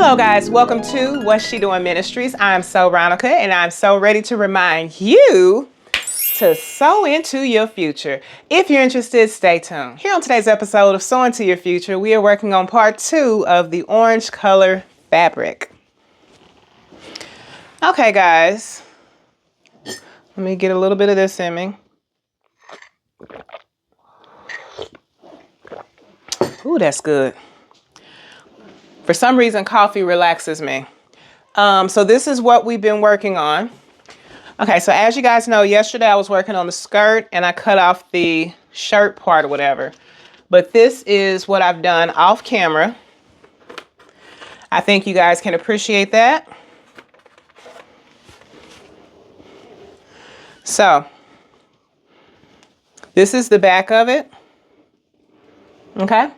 Hello guys, welcome to What's She Doing Ministries. I'm So Ronica and I'm so ready to remind you to sow into your future. If you're interested, stay tuned. Here on today's episode of Sow Into Your Future, we are working on part 2 of the orange color fabric. Okay guys, let me get a little bit of this in me. Ooh, that's good. For some reason, coffee relaxes me. So this is what we've been working on. Okay, so as you guys know, yesterday I was working on the skirt and I cut off the shirt part or whatever. But this is what I've done off camera. I think you guys can appreciate that. So, this is the back of it. Okay.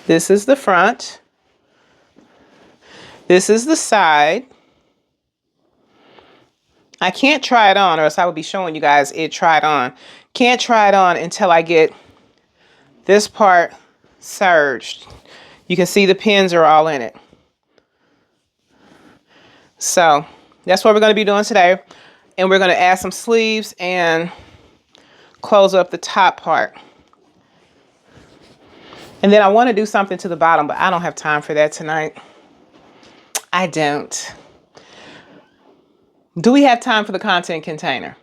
This is the front. This is the side. I can't try it on or else I would be showing you guys it tried on. Can't try it on until I get this part serged. You can see the pins are all in it. So that's what we're going to be doing today. And we're going to add some sleeves and close up the top part. And then I want to do something to the bottom, but I don't have time for that tonight. I don't. Do we have time for the content container?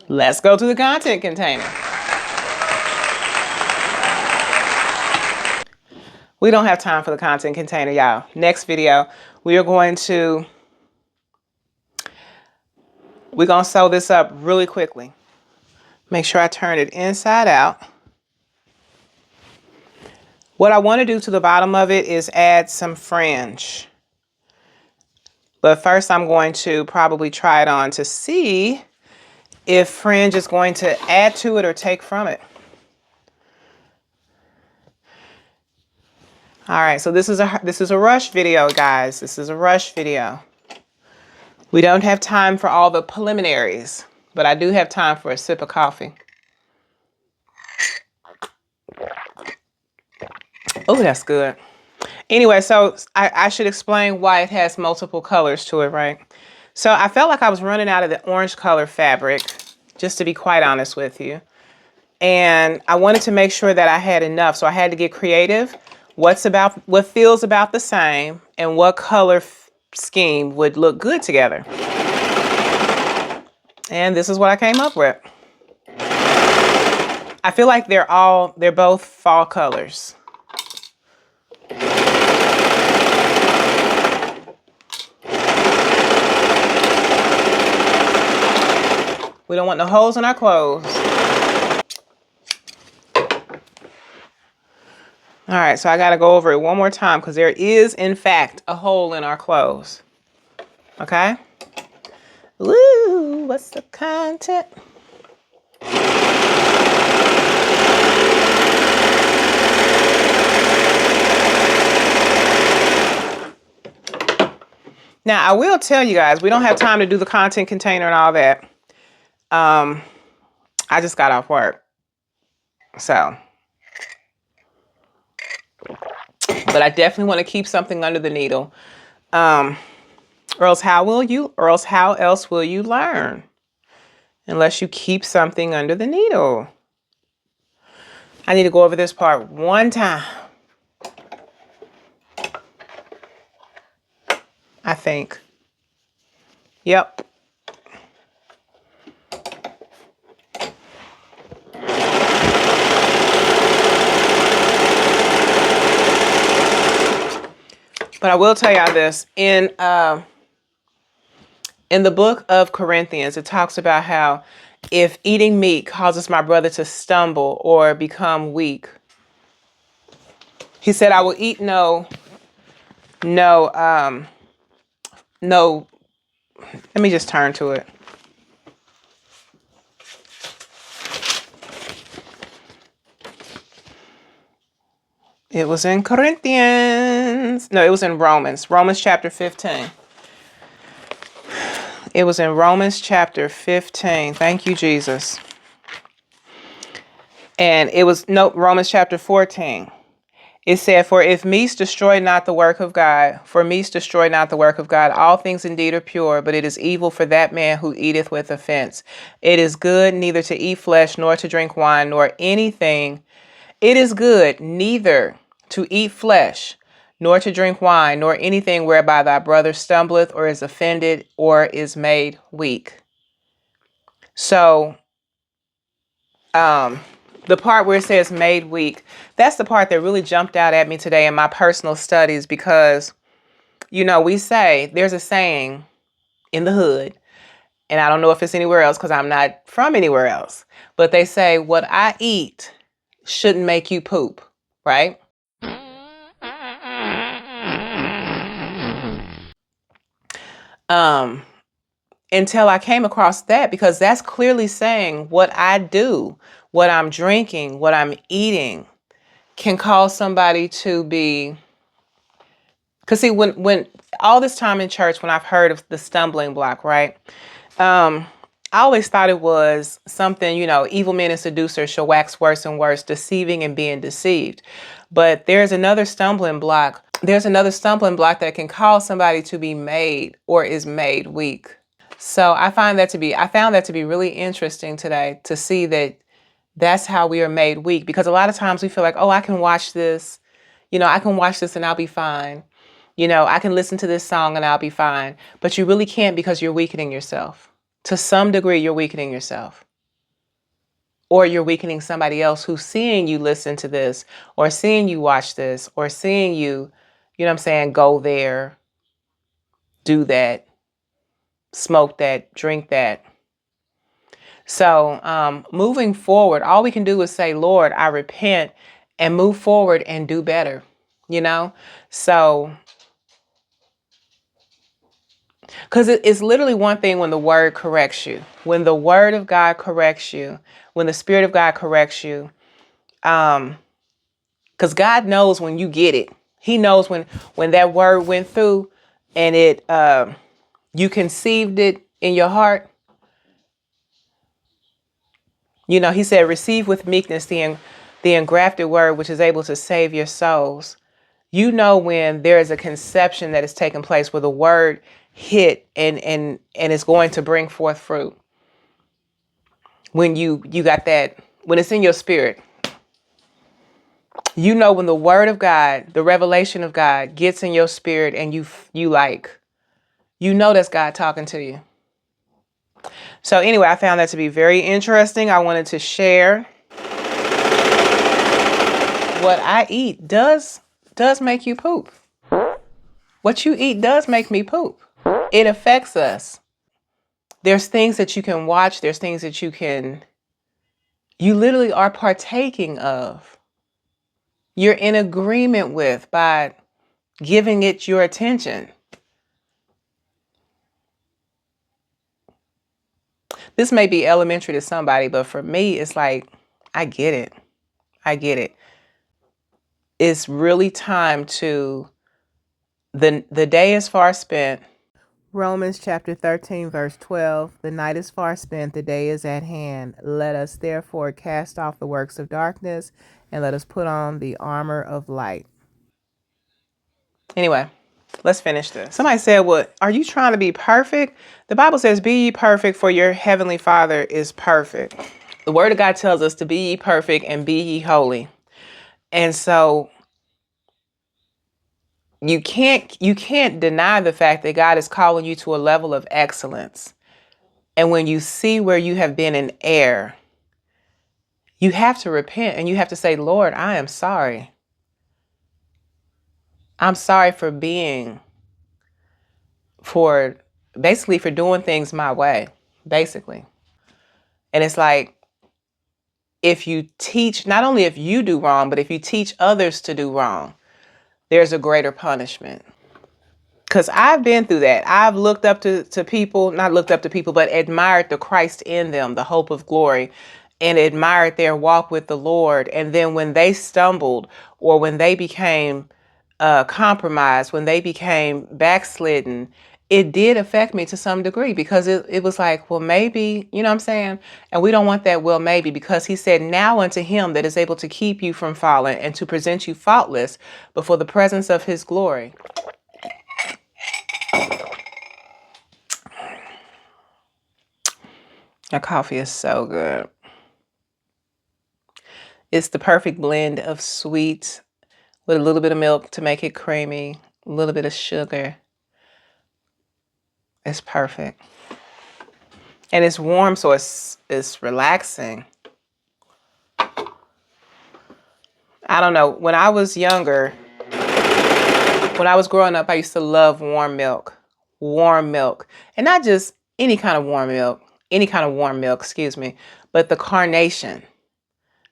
Let's go to the content container. We don't have time for the content container, y'all. Next video, we're going to sew this up really quickly. Make sure I turn it inside out. What I want to do to the bottom of it is add some fringe. But first I'm going to probably try it on to see if fringe is going to add to it or take from it. All right, so this is a rush video, guys. This is a rush video. We don't have time for all the preliminaries, but I do have time for a sip of coffee. Oh, that's good. Anyway, so I should explain why it has multiple colors to it, right? So I felt like I was running out of the orange color fabric, just to be quite honest with you. And I wanted to make sure that I had enough, so I had to get creative. What feels about the same and what color scheme would look good together. And this is what I came up with. I feel like they're both fall colors. We don't want no holes in our clothes. All right, so I got to go over it one more time because there is, in fact, a hole in our clothes. Okay? Woo, what's the content? Now, I will tell you guys, we don't have time to do the content container and all that. I just got off work. So. But I definitely want to keep something under the needle. Or else how else will you learn? Unless you keep something under the needle. I need to go over this part one time. I think. Yep. But I will tell y'all this, in the book of Corinthians, it talks about how if eating meat causes my brother to stumble or become weak, he said, I will eat no, let me just turn to it. It was in Corinthians. No, it was in Romans. Romans chapter 15. It was in Romans chapter 15. Thank you, Jesus. And it was, Romans chapter 14. It said, for if meats destroy not the work of God, for meats destroy not the work of God, all things indeed are pure, but it is evil for that man who eateth with offense. It is good neither to eat flesh, nor to drink wine, nor anything. It is good neither to eat flesh, nor to drink wine, nor anything whereby thy brother stumbleth, or is offended, or is made weak. So, the part where it says made weak, that's the part that really jumped out at me today in my personal studies, because, we say, there's a saying in the hood, and I don't know if it's anywhere else because I'm not from anywhere else, but they say, what I eat shouldn't make you poop, right? Until I came across that, because that's clearly saying what I do, what I'm drinking, what I'm eating can cause somebody to be, because see, when all this time in church, when I've heard of the stumbling block, right? I always thought it was something, evil men and seducers shall wax worse and worse, deceiving and being deceived. But there's another stumbling block. There's another stumbling block that can cause somebody to be made or is made weak. So I found that to be really interesting today, to see that that's how we are made weak, because a lot of times we feel like, oh, I can watch this, I can watch this and I'll be fine. I can listen to this song and I'll be fine. But you really can't, because you're weakening yourself. To some degree, you're weakening yourself. Or you're weakening somebody else who's seeing you listen to this, or seeing you watch this, or seeing you, go there, do that, smoke that, drink that. So moving forward, all we can do is say, Lord, I repent, and move forward and do better, So, because it's literally one thing when the word corrects you, when the word of God corrects you, when the Spirit of God corrects you, because God knows when you get it. He knows when that word went through and you conceived it in your heart. He said, receive with meekness the engrafted word, which is able to save your souls. When there is a conception that is taking place where the word hit and it's going to bring forth fruit. When you got that, when it's in your spirit, when the word of God, the revelation of God gets in your spirit, and that's God talking to you. So anyway, I found that to be very interesting. I wanted to share what I eat does make you poop. What you eat does make me poop. It affects us. There's things that you can watch. There's things that you literally are partaking of. You're in agreement with by giving it your attention. This may be elementary to somebody, but for me, it's like, I get it. I get it. It's really time to, the day is far spent. Romans chapter 13, verse 12. The night is far spent, the day is at hand. Let us therefore cast off the works of darkness, and let us put on the armor of light. Anyway, let's finish this. Somebody said, well, are you trying to be perfect? The Bible says, be ye perfect, for your heavenly Father is perfect. The word of God tells us to be ye perfect and be ye holy. And so you can't deny the fact that God is calling you to a level of excellence. And when you see where you have been in error, you have to repent, and you have to say, Lord, I am sorry. I'm sorry for doing things my way, basically. And it's like, if you teach, not only if you do wrong, but if you teach others to do wrong, there's a greater punishment. Because I've been through that. I've looked up to people, not looked up to people, but admired the Christ in them, the hope of glory, and admired their walk with the Lord. And then when they stumbled, or when they became compromised, when they became backslidden, it did affect me to some degree because it was like, well, maybe, you know what I'm saying? And we don't want that, well, maybe, because he said, now unto him that is able to keep you from falling and to present you faultless before the presence of his glory. That coffee is so good. It's the perfect blend of sweet with a little bit of milk to make it creamy, a little bit of sugar. It's perfect. And it's warm, so it's relaxing. I don't know. When I was younger, when I was growing up, I used to love warm milk. Warm milk. And not just any kind of warm milk, excuse me, but the carnation.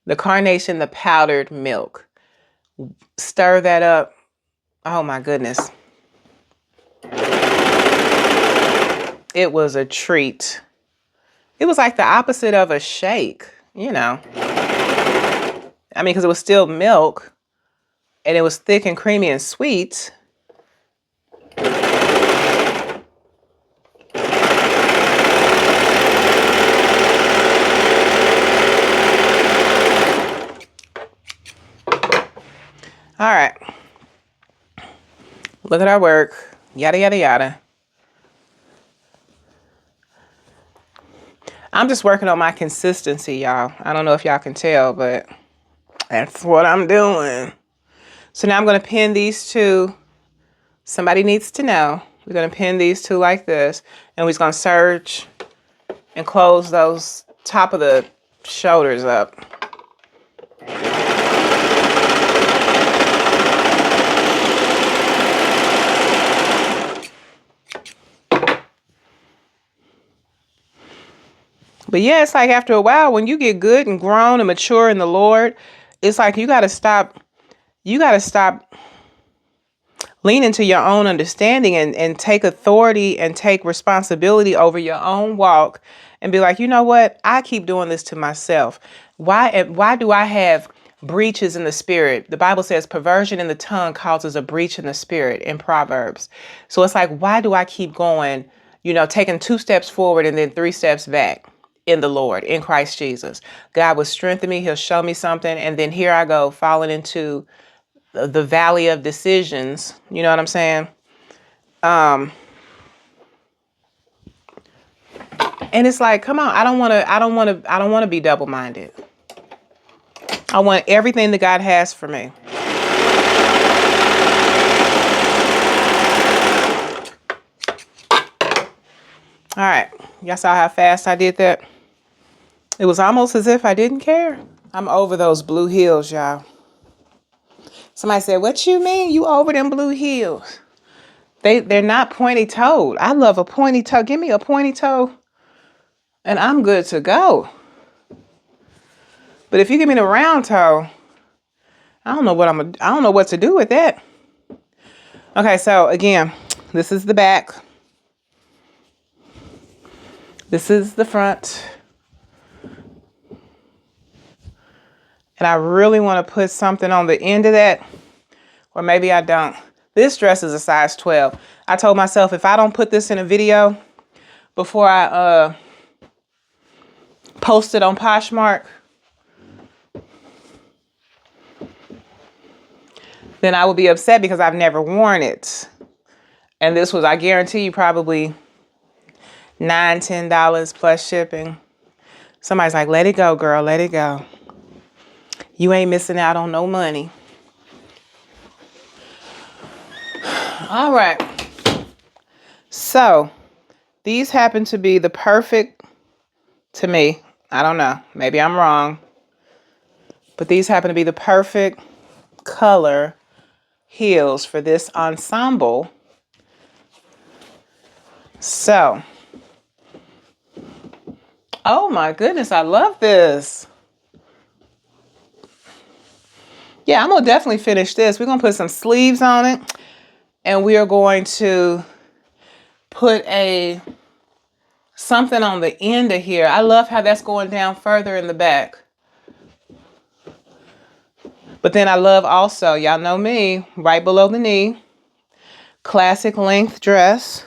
The carnation, the powdered milk. Stir that up. Oh my goodness. It was a treat. It was like the opposite of a shake, you know. I mean, because it was still milk and it was thick and creamy and sweet. All right. Look at our work. Yada, yada, yada. I'm just working on my consistency, y'all. I don't know if y'all can tell, but that's what I'm doing. So now I'm going to pin these two. Somebody needs to know. We're going to pin these two like this. And we're just going to serge and close those top of the shoulders up. But yeah, it's like after a while, when you get good and grown and mature in the Lord, it's like you got to stop lean into your own understanding and take authority and take responsibility over your own walk and be like, you know what? I keep doing this to myself. Why do I have breaches in the spirit? The Bible says perversion in the tongue causes a breach in the spirit in Proverbs. So it's like, why do I keep going, taking 2 steps forward and then 3 steps back in the Lord, in Christ Jesus? God will strengthen me. He'll show me something. And then here I go falling into the valley of decisions. You know what I'm saying? And it's like, come on, I don't want to be double-minded. I want everything that God has for me. All right. Y'all saw how fast I did that? It was almost as if I didn't care. I'm over those blue heels, y'all. Somebody said, what you mean you over them blue heels? They're not pointy-toed. I love a pointy toe. Give me a pointy toe and I'm good to go. But if you give me the round toe, I don't know what to do with that. Okay, so again, this is the back. This is the front. And I really want to put something on the end of that, or maybe I don't. This dress is a size 12. I told myself if I don't put this in a video before I post it on Poshmark, then I will be upset because I've never worn it. And this was, I guarantee you, probably $9, $10 plus shipping. Somebody's like, let it go, girl, let it go. You ain't missing out on no money. All right. So these happen to be the perfect, to me, I don't know, maybe I'm wrong, but these happen to be the perfect color heels for this ensemble. So, oh my goodness, I love this. Yeah, I'm gonna definitely finish this. We're gonna put some sleeves on it, and we are going to put something on the end of here. I love how that's going down further in the back. But then I love also, y'all know me, right below the knee, classic length dress.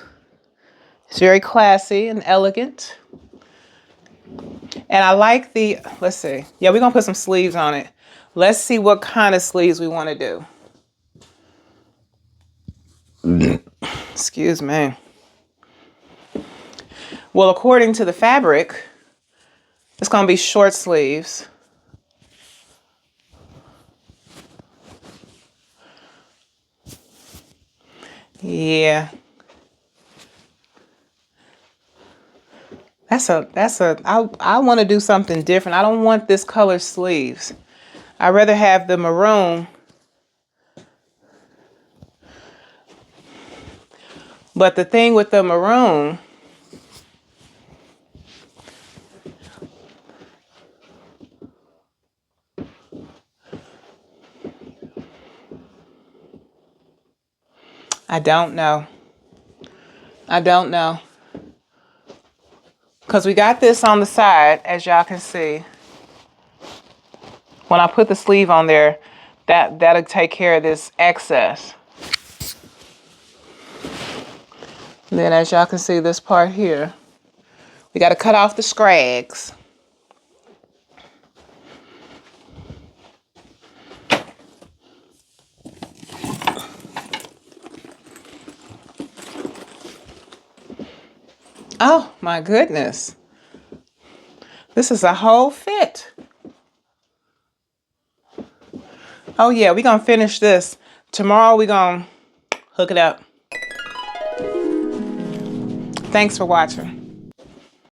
It's very classy and elegant. And I like the, let's see. Yeah, we're going to put some sleeves on it. Let's see what kind of sleeves we want to do. Excuse me. Well, according to the fabric, it's going to be short sleeves. Yeah. I want to do something different. I don't want this color sleeves. I'd rather have the maroon. But the thing with the maroon, I don't know. I don't know. Because we got this on the side, as y'all can see. When I put the sleeve on there, that'll take care of this excess. And then as y'all can see, this part here, we got to cut off the scrags. Oh my goodness. This is a whole fit. Oh yeah, we're going to finish this. Tomorrow we're going to hook it up. Thanks for watching.